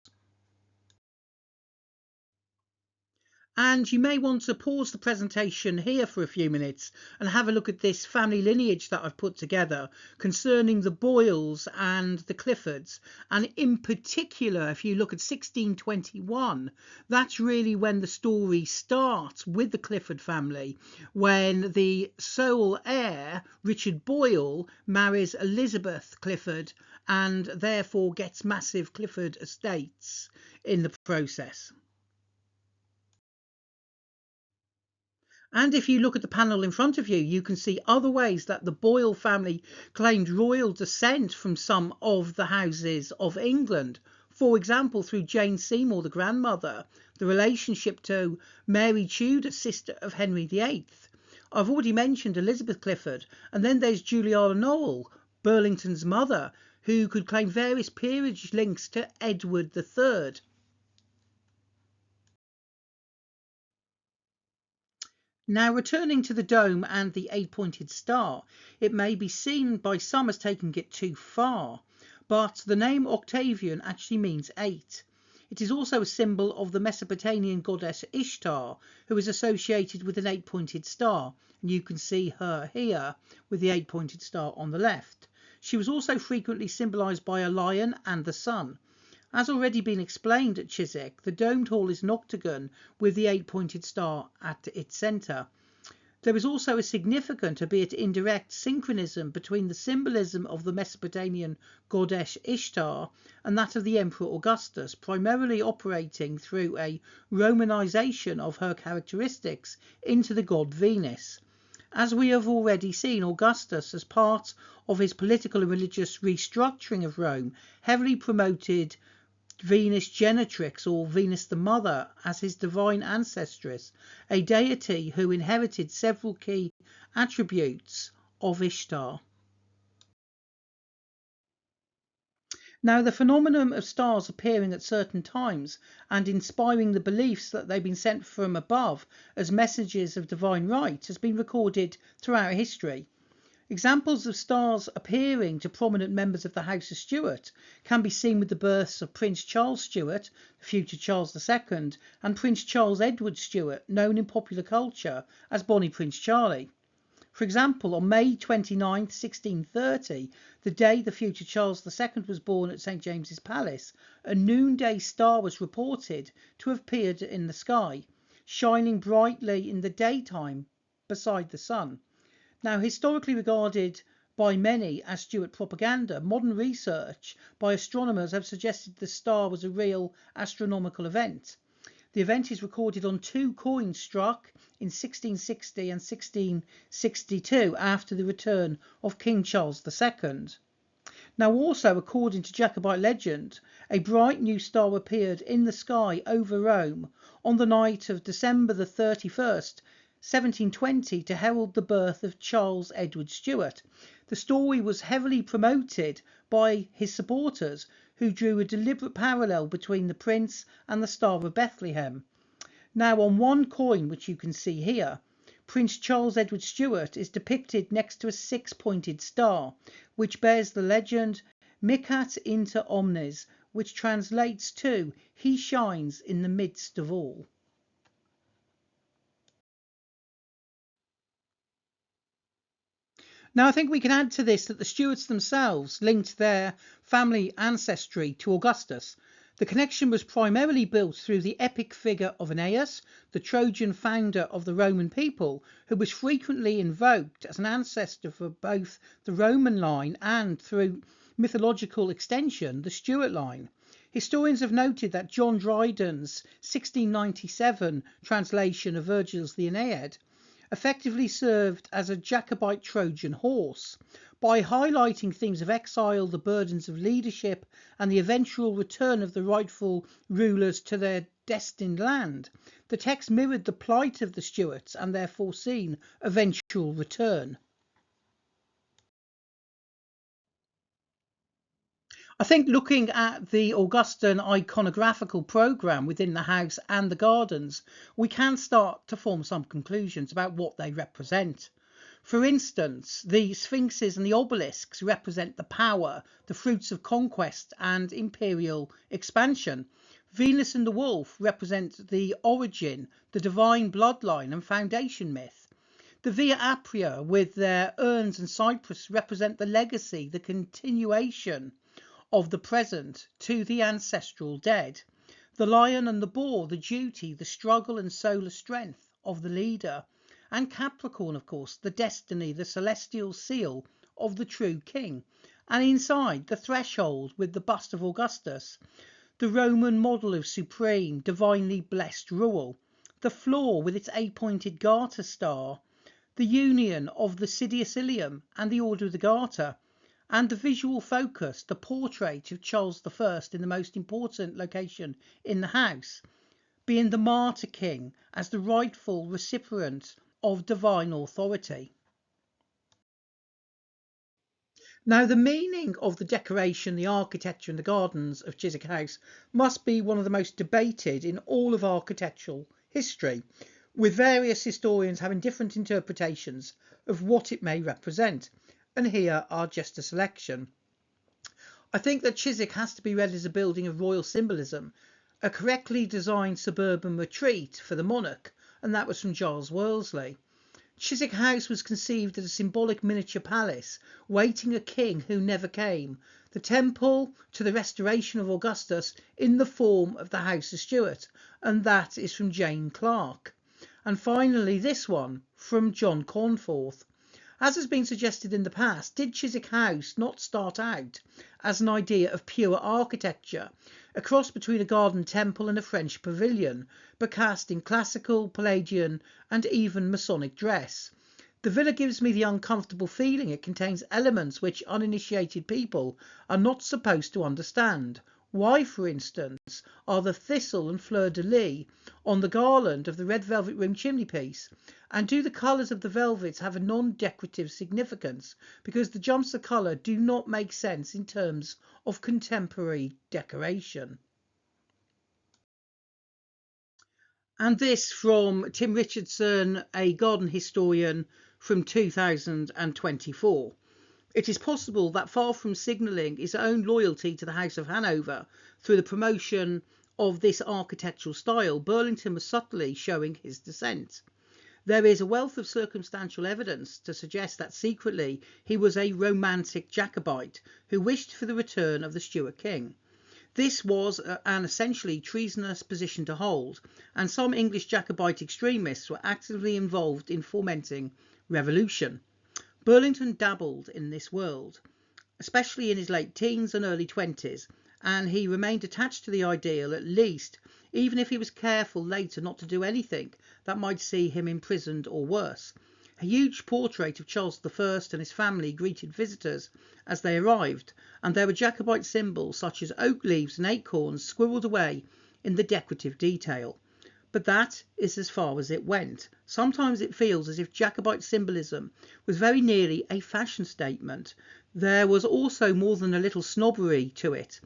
And you may want to pause the presentation here for a few minutes and have a look at this family lineage that I've put together concerning the Boyles and the Cliffords. And in particular, if you look at 1621, that's really when the story starts with the Clifford family, when the sole heir, Richard Boyle, marries Elizabeth Clifford and therefore gets massive Clifford estates in the process. And if you look at the panel in front of you, you can see other ways that the Boyle family claimed royal descent from some of the houses of England. For example, through Jane Seymour, the grandmother, the relationship to Mary Tudor, sister of Henry VIII. I've already mentioned Elizabeth Clifford, and then there's Juliana Noel, Burlington's mother, who could claim various peerage links to Edward III. Now, returning to the dome and the 8-pointed star, it may be seen by some as taking it too far, but the name Octavian actually means 8. It is also a symbol of the Mesopotamian goddess Ishtar, who is associated with an 8-pointed star, and you can see her here with the 8-pointed star on the left. She was also frequently symbolized by a lion and the sun. As already been explained at Chiswick, the domed hall is an octagon with the 8-pointed star at its centre. There is also a significant, albeit indirect, synchronism between the symbolism of the Mesopotamian goddess Ishtar and that of the Emperor Augustus, primarily operating through a Romanization of her characteristics into the god Venus. As we have already seen, Augustus, as part of his political and religious restructuring of Rome, heavily promoted Venus Genetrix, or Venus the Mother, as his divine ancestress, a deity who inherited several key attributes of Ishtar. Now, the phenomenon of stars appearing at certain times and inspiring the beliefs that they've been sent from above as messages of divine right has been recorded throughout history. Examples of stars appearing to prominent members of the House of Stuart can be seen with the births of Prince Charles Stuart, the future Charles II, and Prince Charles Edward Stuart, known in popular culture as Bonnie Prince Charlie. For example, on May 29, 1630, the day the future Charles II was born at St James's Palace, a noonday star was reported to have appeared in the sky, shining brightly in the daytime beside the sun. Now, historically regarded by many as Stuart propaganda, modern research by astronomers have suggested the star was a real astronomical event. The event is recorded on 2 coins struck in 1660 and 1662 after the return of King Charles II. Now also, according to Jacobite legend, a bright new star appeared in the sky over Rome on the night of December the 31st, 1720, to herald the birth of Charles Edward Stuart. The story was heavily promoted by his supporters, who drew a deliberate parallel between the prince and the Star of Bethlehem. Now, on one coin, which you can see here, Prince Charles Edward Stuart is depicted next to a six-pointed star, which bears the legend Micat inter omnes, which translates to "He shines in the midst of all." Now, I think we can add to this that the Stuarts themselves linked their family ancestry to Augustus. The connection was primarily built through the epic figure of Aeneas, the Trojan founder of the Roman people, who was frequently invoked as an ancestor for both the Roman line and, through mythological extension, the Stuart line. Historians have noted that John Dryden's 1697 translation of Virgil's The Aeneid effectively served as a Jacobite Trojan horse. By highlighting themes of exile, the burdens of leadership, and the eventual return of the rightful rulers to their destined land, the text mirrored the plight of the Stuarts and their foreseen eventual return. I think looking at the Augustan iconographical programme within the house and the gardens, we can start to form some conclusions about what they represent. For instance, the sphinxes and the obelisks represent the power, the fruits of conquest and imperial expansion. Venus and the wolf represent the origin, the divine bloodline and foundation myth. The Via Appia with their urns and cypress represent the legacy, the continuation of the present to the ancestral dead. The lion and the boar, the duty, the struggle and solar strength of the leader. And Capricorn, of course, the destiny, the celestial seal of the true king. And inside, the threshold with the bust of Augustus, the Roman model of supreme, divinely blessed rule. The floor with its eight-pointed garter star, the union of the Sidious Ilium and the Order of the Garter, and the visual focus, the portrait of Charles I in the most important location in the house, being the martyr king as the rightful recipient of divine authority. Now, the meaning of the decoration, the architecture and the gardens of Chiswick House must be one of the most debated in all of architectural history, with various historians having different interpretations of what it may represent. And here are just a selection. I think that Chiswick has to be read as a building of royal symbolism, a correctly designed suburban retreat for the monarch, and that was from Giles Worsley. Chiswick House was conceived as a symbolic miniature palace, waiting a king who never came, the temple to the restoration of Augustus in the form of the House of Stuart, and that is from Jane Clark. And finally this one from John Cornforth. As has been suggested in the past, did Chiswick House not start out as an idea of pure architecture, a cross between a garden temple and a French pavilion, but cast in classical, Palladian and even Masonic dress? The villa gives me the uncomfortable feeling it contains elements which uninitiated people are not supposed to understand. Why, for instance, are the thistle and fleur-de-lis on the garland of the red velvet room chimneypiece? And do the colours of the velvets have a non-decorative significance, because the jumps of colour do not make sense in terms of contemporary decoration? And this from Tim Richardson, a garden historian, from 2024. It is possible that, far from signalling his own loyalty to the House of Hanover through the promotion of this architectural style, Burlington was subtly showing his dissent. There is a wealth of circumstantial evidence to suggest that secretly he was a romantic Jacobite who wished for the return of the Stuart king. This was an essentially treasonous position to hold, and some English Jacobite extremists were actively involved in fomenting revolution. Burlington dabbled in this world, especially in his late teens and early 20s, and he remained attached to the ideal, at least, even if he was careful later not to do anything that might see him imprisoned or worse. A huge portrait of Charles I and his family greeted visitors as they arrived, and there were Jacobite symbols such as oak leaves and acorns squirreled away in the decorative detail. But that is as far as it went. Sometimes it feels as if Jacobite symbolism was very nearly a fashion statement. There was also more than a little snobbery to it,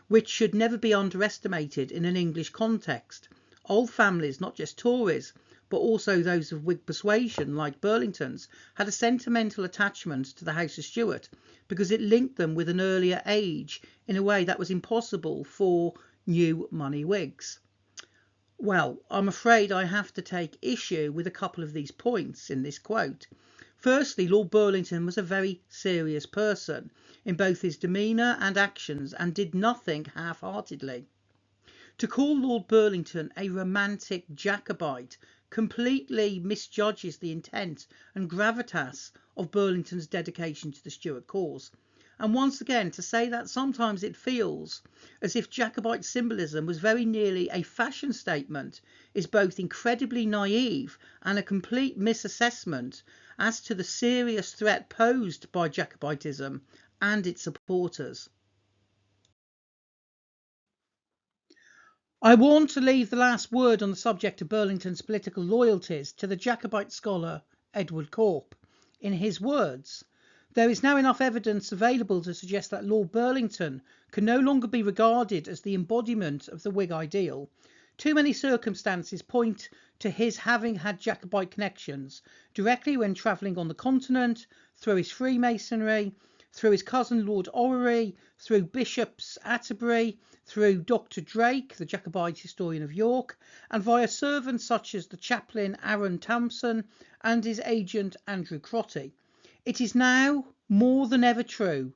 which should never be underestimated in an English context. Old families, not just Tories, but also those of Whig persuasion like Burlington's, had a sentimental attachment to the House of Stuart because it linked them with an earlier age in a way that was impossible for new money Whigs. Well, I'm afraid I have to take issue with a couple of these points in this quote. Firstly, Lord Burlington was a very serious person in both his demeanour and actions, and did nothing half-heartedly. To call Lord Burlington a romantic Jacobite completely misjudges the intent and gravitas of Burlington's dedication to the Stuart cause. And once again, to say that sometimes it feels as if Jacobite symbolism was very nearly a fashion statement is both incredibly naive and a complete misassessment as to the serious threat posed by Jacobitism and its supporters. I want to leave the last word on the subject of Burlington's political loyalties to the Jacobite scholar Edward Corp. In his words, there is now enough evidence available to suggest that Lord Burlington can no longer be regarded as the embodiment of the Whig ideal. Too many circumstances point to his having had Jacobite connections, directly when travelling on the continent, through his Freemasonry, through his cousin Lord Orrery, through Bishops Atterbury, through Dr. Drake, the Jacobite historian of York, and via servants such as the chaplain Aaron Thompson and his agent Andrew Crotty. It is now more than ever true,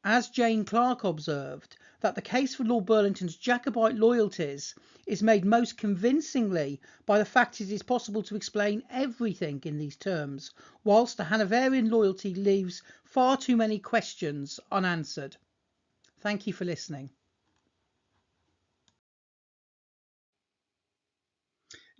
as Jane Clark observed, that the case for Lord Burlington's Jacobite loyalties is made most convincingly by the fact it is possible to explain everything in these terms, whilst the Hanoverian loyalty leaves far too many questions unanswered. Thank you for listening.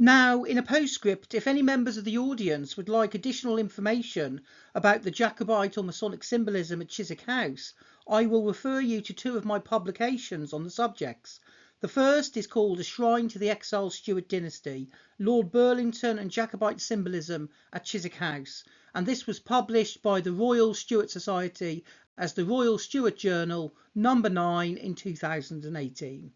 Now, in a postscript, if any members of the audience would like additional information about the Jacobite or Masonic symbolism at Chiswick House, I will refer you to two of my publications on the subjects. The first is called A Shrine to the Exiled Stuart Dynasty, Lord Burlington and Jacobite Symbolism at Chiswick House, and this was published by the Royal Stuart Society as the Royal Stuart Journal, number 9 in 2018.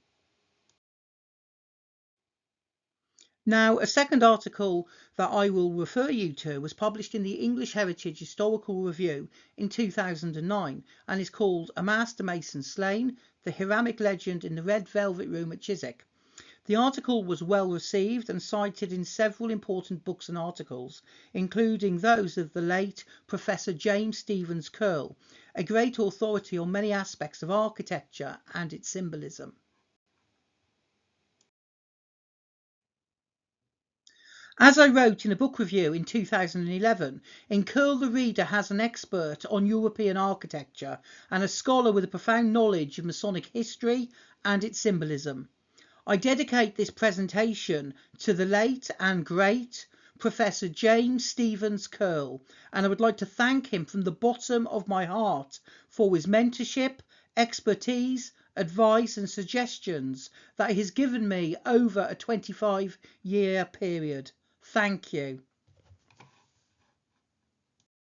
Now, a second article that I will refer you to was published in the English Heritage Historical Review in 2009 and is called A Master Mason Slain, the Hiramic Legend in the Red Velvet Room at Chiswick. The article was well received and cited in several important books and articles, including those of the late Professor James Stevens Curl, a great authority on many aspects of architecture and its symbolism. As I wrote in a book review in 2011, in Curl the reader has an expert on European architecture and a scholar with a profound knowledge of Masonic history and its symbolism. I dedicate this presentation to the late and great Professor James Stevens Curl, and I would like to thank him from the bottom of my heart for his mentorship, expertise, advice and suggestions that he has given me over a 25-year period. Thank you.